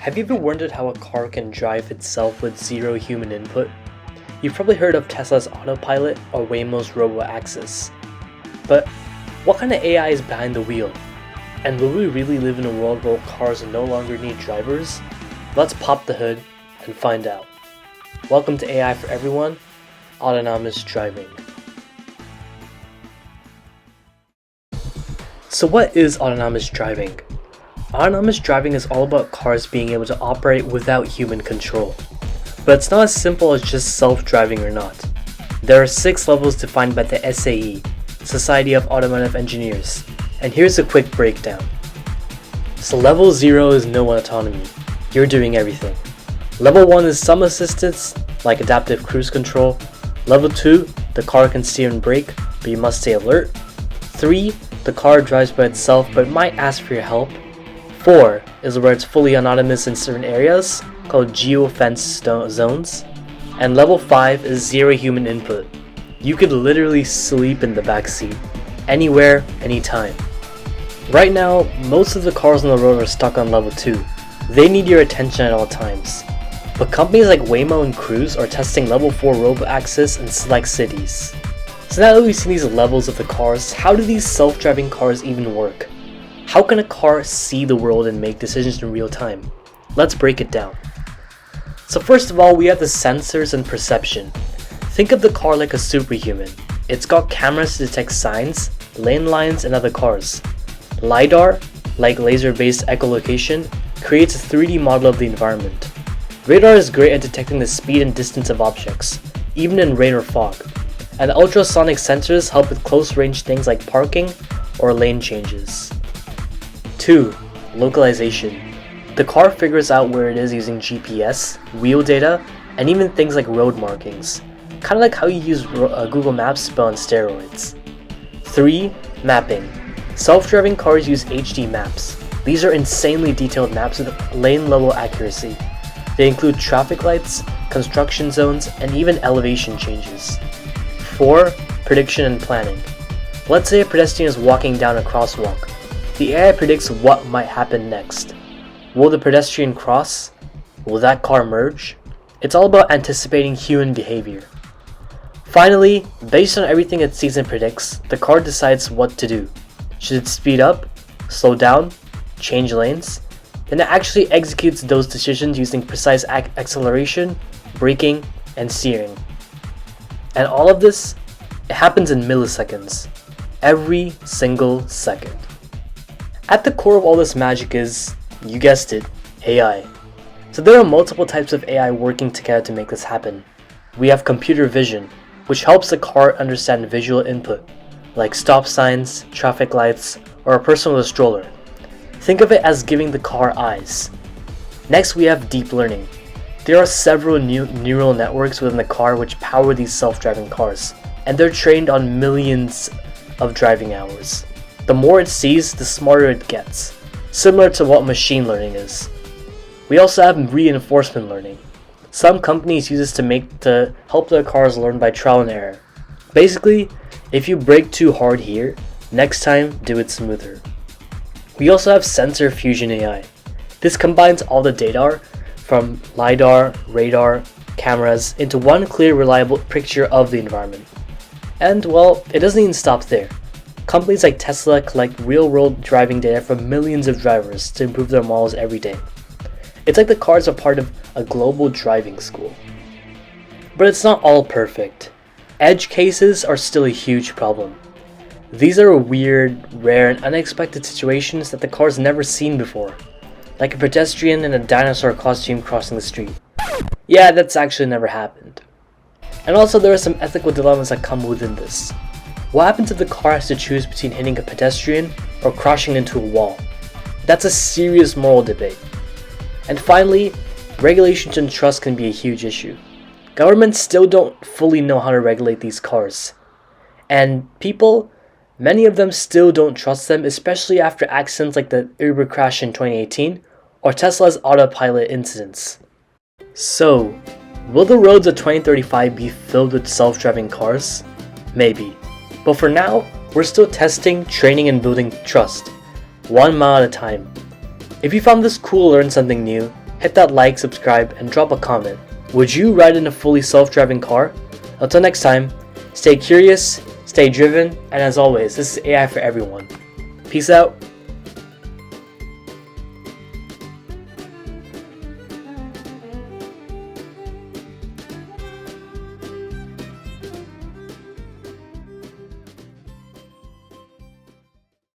Have you ever wondered how a car can drive itself with zero human input? You've probably heard of Tesla's autopilot or Waymo's robo-axis. But what kind of AI is behind the wheel? And will we really live in a world where cars no longer need drivers? Let's pop the hood and find out. Welcome to AI for Everyone, Autonomous Driving. So what is autonomous driving? Autonomous driving is all about cars being able to operate without human control. But it's not as simple as just self-driving or not. There are 6 levels defined by the SAE, Society of Automotive Engineers, and here's a quick breakdown. So level 0 is no autonomy, you're doing everything. Level 1 is some assistance, like adaptive cruise control. Level 2, the car can steer and brake, but you must stay alert. 3, the car drives by itself but might ask for your help. 4 is where it's fully autonomous in certain areas, called geo-fenced zones. And level 5 is zero human input. You could literally sleep in the backseat, anywhere, anytime. Right now, most of the cars on the road are stuck on level 2. They need your attention at all times. But companies like Waymo and Cruise are testing level 4 robo-access in select cities. So now that we've seen these levels of the cars, how do these self-driving cars even work? How can a car see the world and make decisions in real time? Let's break it down. So first of all, we have the sensors and perception. Think of the car like a superhuman. It's got cameras to detect signs, lane lines, and other cars. LiDAR, like laser-based echolocation, creates a 3D model of the environment. Radar is great at detecting the speed and distance of objects, even in rain or fog. And ultrasonic sensors help with close-range things like parking or lane changes. 2. Localization. The car figures out where it is using GPS, wheel data, and even things like road markings. Kinda like how you use Google Maps but on steroids. 3. Mapping. Self-driving cars use HD maps. These are insanely detailed maps with lane-level accuracy. They include traffic lights, construction zones, and even elevation changes. 4. Prediction and planning. Let's say a pedestrian is walking down a crosswalk. The AI predicts what might happen next. Will the pedestrian cross? Will that car merge? It's all about anticipating human behavior. Finally, based on everything it sees and predicts, the car decides what to do. Should it speed up, slow down, change lanes? Then it actually executes those decisions using precise acceleration, braking, and steering. And all of this, it happens in milliseconds. Every single second. At the core of all this magic is, you guessed it, AI. So there are multiple types of AI working together to make this happen. We have computer vision, which helps the car understand visual input, like stop signs, traffic lights, or a person with a stroller. Think of it as giving the car eyes. Next we have deep learning. There are several neural networks within the car which power these self-driving cars, and they're trained on millions of driving hours. The more it sees, the smarter it gets, similar to what machine learning is. We also have reinforcement learning. Some companies use this to help their cars learn by trial and error. Basically, if you brake too hard here, next time do it smoother. We also have sensor fusion AI. This combines all the data from LiDAR, radar, cameras into one clear, reliable picture of the environment. And well, it doesn't even stop there. Companies like Tesla collect real-world driving data from millions of drivers to improve their models every day. It's like the cars are part of a global driving school. But it's not all perfect. Edge cases are still a huge problem. These are weird, rare, and unexpected situations that the car's never seen before. Like a pedestrian in a dinosaur costume crossing the street. Yeah, that's actually never happened. And also there are some ethical dilemmas that come within this. What happens if the car has to choose between hitting a pedestrian or crashing into a wall? That's a serious moral debate. And finally, regulations and trust can be a huge issue. Governments still don't fully know how to regulate these cars. And people, many of them still don't trust them, especially after accidents like the Uber crash in 2018 or Tesla's autopilot incidents. So, will the roads of 2035 be filled with self-driving cars? Maybe. But for now, we're still testing, training, and building trust, 1 mile at a time. If you found this cool or learned something new, hit hit that like, subscribe, and drop a comment. Would you ride in a fully self-driving car? Until next time, stay curious, stay driven, and as always, this is AI for everyone. Peace out.